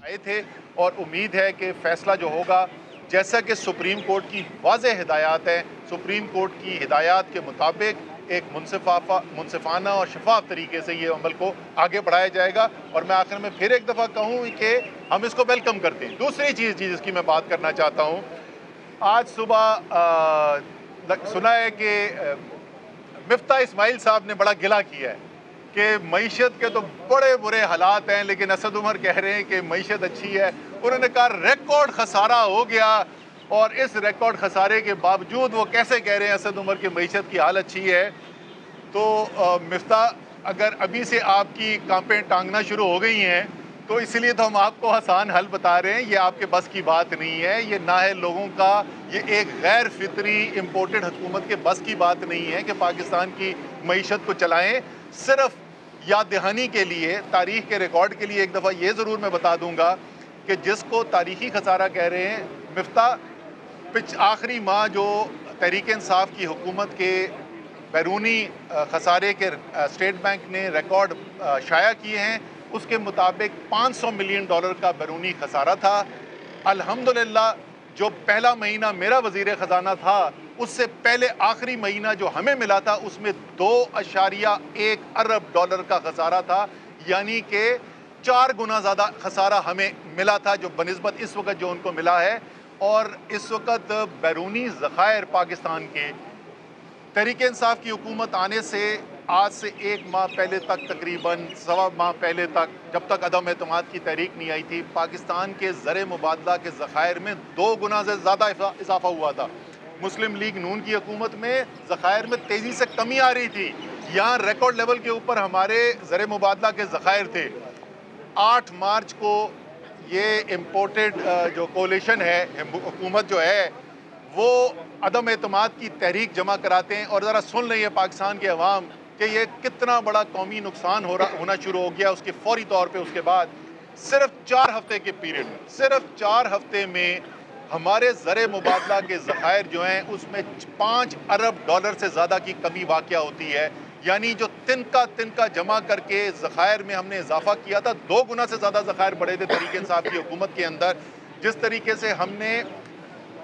आए थे और उम्मीद है कि फ़ैसला जो होगा, जैसा कि सुप्रीम कोर्ट की वाज़ेह हिदायत है, सुप्रीम कोर्ट की हिदायत के मुताबिक एक मुनसिफ़ाना और शफ़ाफ़ तरीके से ये अमल को आगे बढ़ाया जाएगा। और मैं आखिर में फिर एक दफ़ा कहूँ कि हम इसको वेलकम करते हैं। दूसरी चीज़ जिसकी मैं बात करना चाहता हूँ, आज सुबह सुना है कि मिफ्ता इस्माइल साहब ने बड़ा गिला किया है कि मईशत के तो बड़े बुरे हालात हैं, लेकिन असद उमर कह रहे हैं कि मईशत अच्छी है। उन्होंने कहा रिकॉर्ड खसारा हो गया, और इस रिकॉर्ड खसारे के बावजूद वो कैसे कह रहे हैं असद उमर की मईशत की हाल अच्छी है। तो मिफ्ता, अगर अभी से आपकी कांपें टांगना शुरू हो गई हैं तो इसलिए तो हम आपको आसान हल बता रहे हैं। ये आपके बस की बात नहीं है, ये ना है लोगों का, ये एक गैर फितरी इम्पोर्टेड हुकूमत के बस की बात नहीं है कि पाकिस्तान की मईशत को चलाएं। सिर्फ याद दहानी के लिए, तारीख़ के रिकॉर्ड के लिए एक दफ़ा ये ज़रूर मैं बता दूंगा कि जिसको तारीख़ी खसारा कह रहे हैं मिफ्ता, आखिरी माह जो तहरीक इंसाफ की हुकूमत के बैरूनी खसारे के स्टेट बैंक ने रिकॉर्ड शाया किए हैं, उसके मुताबिक $500 मिलियन का बैरूनी खसारा था। अल्हम्दुलिल्लाह जो पहला महीना मेरा वज़ीर ख़जाना था, उससे पहले आखिरी महीना जो हमें मिला था उसमें $2.1 अरब का खसारा था, यानी कि 4 गुना ज़्यादा खसारा हमें मिला था जो बनिस्बत इस वक्त जो उनको मिला है। और इस वक्त बैरूनी ज़खायर पाकिस्तान के तहरीक इंसाफ की हुकूमत आने से आज से 1 माह पहले तक, तकरीबन सवा माह पहले तक, जब तक अदम एतमाद की तहरीक नहीं आई थी, पाकिस्तान के ज़र मुबादला के ज़खायर में 2 गुना से ज़्यादा इजाफा हुआ था। मुस्लिम लीग नून की हुकूमत में ज़खायर में तेज़ी से कमी आ रही थी। यहाँ रिकॉर्ड लेवल के ऊपर हमारे ज़र मुबादला के ज़खायर थे। 8 मार्च को ये इम्पोर्टेड जो कोलिशन है, हुकूमत जो है, वो अदम एतमाद की तहरीक जमा कराते हैं। और ज़रा सुन लें पाकिस्तान के अवाम कि ये कितना बड़ा कौमी नुकसान होना शुरू हो गया। उसके फौरी तौर पे उसके बाद सिर्फ 4 हफ्ते के पीरियड में, सिर्फ 4 हफ्ते में हमारे ज़र मुबादला के ज़खायर जो हैं उसमें $5 अरब से ज़्यादा की कमी वाक़या होती है। यानी जो तिनका जमा करके ज़खायर में हमने इजाफा किया था, 2 गुना से ज़्यादा ज़खायर बढ़े थे तहरीक इंसाफ की हुकूमत के अंदर। जिस तरीके से हमने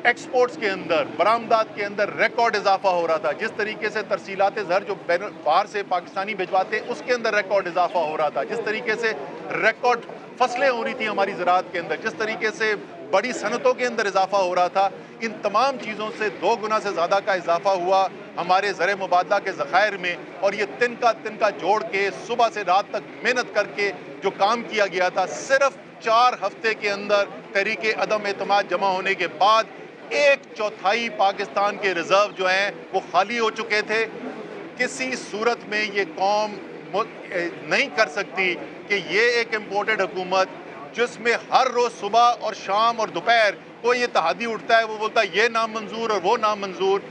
एक्सपोर्ट्स के अंदर, बरामदात के अंदर रिकॉर्ड इजाफा हो रहा था, जिस तरीके से तरसीलात ज़र जो बाहर से पाकिस्तानी भिजवाते उसके अंदर रिकॉर्ड इजाफा हो रहा था, जिस तरीके से रिकॉर्ड फसलें हो रही थी हमारी ज़राअत के अंदर, जिस तरीके से बड़ी सनतों के अंदर इजाफा हो रहा था, इन तमाम चीज़ों से 2 गुना से ज़्यादा का इजाफा हुआ हमारे ज़र मुबादला के ज़खायर में। और ये तिनका जोड़ के सुबह से रात तक मेहनत करके जो काम किया गया था, सिर्फ 4 हफ्ते के अंदर तहरीक अदम एतमाद जमा होने के बाद 1/4 पाकिस्तान के रिजर्व जो हैं वो खाली हो चुके थे। किसी सूरत में ये कौम नहीं कर सकती कि ये एक इम्पोर्टेड हुकूमत, जिसमें हर रोज़ सुबह और शाम और दोपहर कोई इत्तेहादी उठता है, वो बोलता है ये नामंजूर और वो नामंजूर,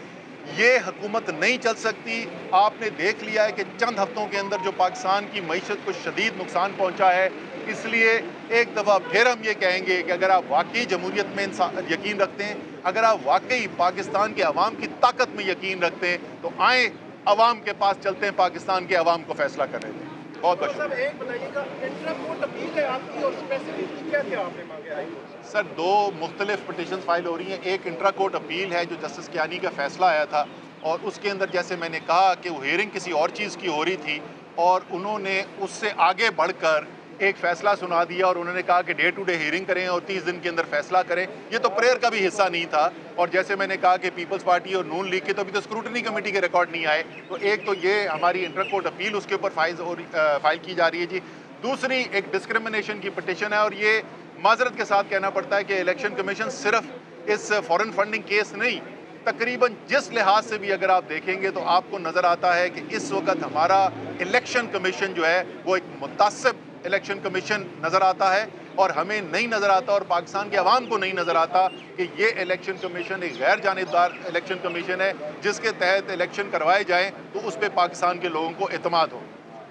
ये हुकूमत नहीं चल सकती। आपने देख लिया है कि चंद हफ्तों के अंदर जो पाकिस्तान की मईशत को शदीद नुकसान पहुंचा है। इसलिए एक दफ़ा फिर हम ये कहेंगे कि अगर आप वाकई जमहूरियत में यकीन रखते हैं, अगर आप वाकई पाकिस्तान के अवाम की ताकत में यकीन रखते हैं, तो आए अवाम के पास चलते हैं, पाकिस्तान के अवाम को फैसला करने दें। बहुत बहुत शुक्रिया। एक बताइएगा, इंट्रा कोर्ट अपील है आपकी और स्पेसिफिकली क्या आपने मांगे हाई कोर्ट से? सर, 2 मुख्तलिफ पटिशन फाइल हो रही हैं। एक इंट्रा कोर्ट अपील है जो जस्टिस कियानी का फैसला आया था, और उसके अंदर जैसे मैंने कहा कि वो हियरिंग किसी और चीज़ की हो रही थी, और उन्होंने उससे आगे बढ़कर एक फ़ैसला सुना दिया, और उन्होंने कहा कि डे टू डे हियरिंग करें और 30 दिन के अंदर फैसला करें। ये तो प्रेयर का भी हिस्सा नहीं था। और जैसे मैंने कहा कि पीपल्स पार्टी और नून लीग के तो अभी तो स्क्रूटनी कमेटी के रिकॉर्ड नहीं आए। तो एक तो ये हमारी इंटर कोर्ट अपील, उसके ऊपर फाइल की जा रही है जी। दूसरी एक डिस्क्रिमिनेशन की पटिशन है, और ये माजरत के साथ कहना पड़ता है कि इलेक्शन कमीशन सिर्फ इस फॉरेन फंडिंग केस नहीं, तकरीबन जिस लिहाज से भी अगर आप देखेंगे तो आपको नज़र आता है कि इस वक्त हमारा इलेक्शन कमीशन जो है वो एक मुतासिब इलेक्शन कमीशन नज़र आता है, और हमें नहीं नज़र आता, और पाकिस्तान के अवाम को नहीं नज़र आता कि ये इलेक्शन कमीशन एक गैर जानिबदार इलेक्शन कमीशन है, जिसके तहत इलेक्शन करवाए जाएँ तो उस पर पाकिस्तान के लोगों को एतमाद हो।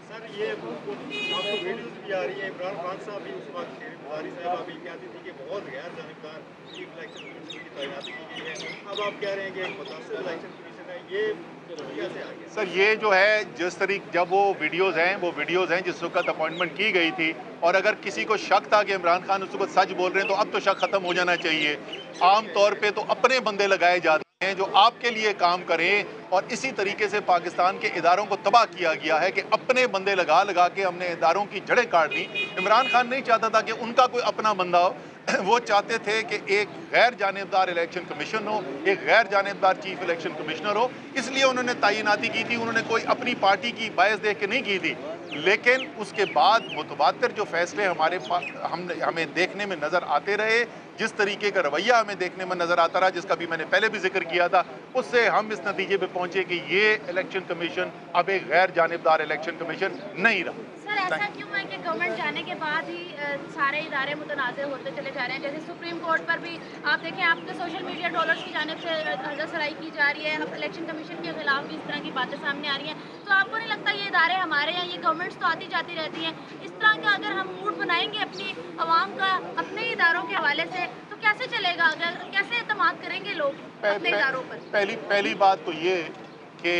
सर, ये आपको वीडियोज़ भी आ रही है, इमरान खान साहब भी उस वक्त बुखारी साहब भी कहती थी कि बहुत गैर जानिबदार चीफ इलेक्शन कमीशन की तैनाती की गई है। अब आप कह रहे हैं कि एक मुतासिब इलेक्शन कमीशन है, ये रवैया से आ गया? सर ये जो है जिस तरीके जब वो वीडियोज़ हैं जिस वक्त अपॉइंटमेंट की गई थी, और अगर किसी को शक था कि इमरान खान उस वक्त सच बोल रहे हैं तो अब तो शक ख़त्म हो जाना चाहिए। आम तौर पे तो अपने बंदे लगाए जाते हैं जो आपके लिए काम करें, और इसी तरीके से पाकिस्तान के इदारों को तबाह किया गया है कि अपने बंदे लगा लगा के हमने इदारों की जड़ें काट दी। इमरान खान नहीं चाहता था कि उनका कोई अपना बंदा हो, वो चाहते थे कि एक गैर जानिबदार इलेक्शन कमीशन हो, एक गैर जानिबदार चीफ इलेक्शन कमिश्नर हो, इसलिए उन्होंने तैनाती की थी। उन्होंने कोई अपनी पार्टी की बायस देख के नहीं की थी। लेकिन उसके बाद मुतबातिर जो फैसले हमें देखने में नज़र आते रहे, जिस तरीके का रवैया हमें देखने में नज़र आता रहा, जिसका भी मैंने पहले भी जिक्र किया था, उससे हम इस नतीजे पे पहुंचे कि ये इलेक्शन कमीशन अब एक गैर जानिबदार इलेक्शन कमीशन नहीं रहा। सर ऐसा क्यों है कि गवर्नमेंट जाने के बाद ही सारे इदारे मुतनाज़ होते चले जा रहे हैं? जैसे सुप्रीम कोर्ट पर भी आप देखें, आपके सोशल मीडिया ट्रोलर्स की जानिब से नज़रसराई की जा रही है, अब इलेक्शन कमीशन के खिलाफ भी इस तरह की बातें सामने आ रही हैं। तो आपको नहीं लगता ये इदारे हमारे हैं, ये गवर्नमेंट्स तो आती जाती रहती हैं, इस तरह का अगर हम मूड बनाएंगे अपनी आवाम का अपने इदारों के हवाले से तो कैसे चलेगा? अगर कैसे एतमाद करेंगे लोग अपने इदारों पर? पहली बात तो ये कि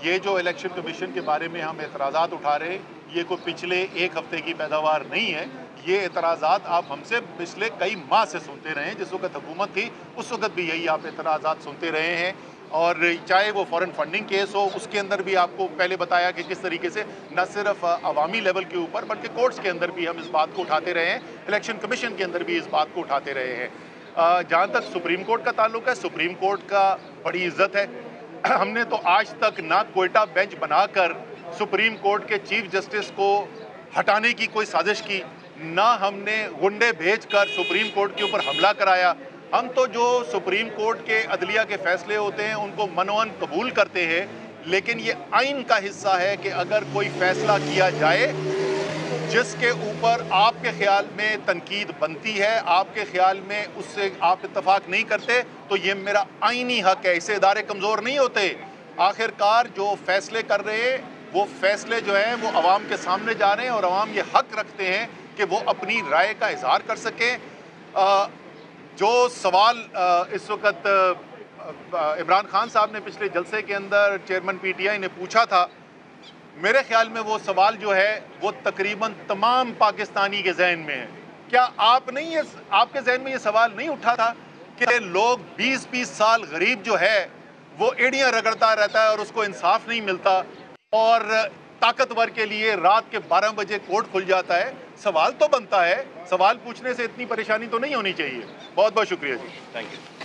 ये जो इलेक्शन कमीशन के बारे में हम एतराज़ात उठा रहे हैं, ये कोई पिछले एक हफ्ते की पैदावार नहीं है। ये एतराज़ात आप हमसे पिछले कई माह से सुनते रहे हैं। जिस वक्त हुकूमत थी उस वक्त भी यही आप एतराज़ात सुनते रहे हैं, और चाहे वो फॉरेन फंडिंग केस हो, उसके अंदर भी आपको पहले बताया कि किस तरीके से न सिर्फ अवामी लेवल के ऊपर बल्कि कोर्ट्स के अंदर भी हम इस बात को उठाते रहे हैं, इलेक्शन कमीशन के अंदर भी इस बात को उठाते रहे हैं। जहाँ तक सुप्रीम कोर्ट का ताल्लुक है, सुप्रीम कोर्ट का बड़ी इज्जत है। हमने तो आज तक ना कोयटा बेंच बनाकर सुप्रीम कोर्ट के चीफ जस्टिस को हटाने की कोई साजिश की, ना हमने गुंडे भेजकर सुप्रीम कोर्ट के ऊपर हमला कराया। हम तो जो सुप्रीम कोर्ट के अदलिया के फैसले होते हैं उनको मनोअन कबूल करते हैं, लेकिन ये आइन का हिस्सा है कि अगर कोई फैसला किया जाए जिसके ऊपर आपके ख्याल में तनकीद बनती है, आपके ख्याल में उससे आप इत्तफाक नहीं करते, तो ये मेरा आइनी हक है। इससे इदारे कमज़ोर नहीं होते। आखिरकार जो फैसले कर रहे हैं वो फैसले जो हैं वो अवाम के सामने जा रहे हैं, और अवाम ये हक रखते हैं कि वो अपनी राय का इजहार कर सकें। जो सवाल इस वक्त इमरान खान साहब ने पिछले जलसे के अंदर चेयरमैन पीटीआई ने पूछा था, मेरे ख्याल में वो सवाल जो है वो तकरीबन तमाम पाकिस्तानी के जहन में है। क्या आपके जहन में ये सवाल नहीं उठा था कि लोग 20-20 साल गरीब जो है वो एड़ियाँ रगड़ता रहता है और उसको इंसाफ नहीं मिलता, और ताकतवर के लिए रात के 12 बजे कोर्ट खुल जाता है? सवाल तो बनता है, सवाल पूछने से इतनी परेशानी तो नहीं होनी चाहिए। बहुत बहुत शुक्रिया जी, थैंक यू।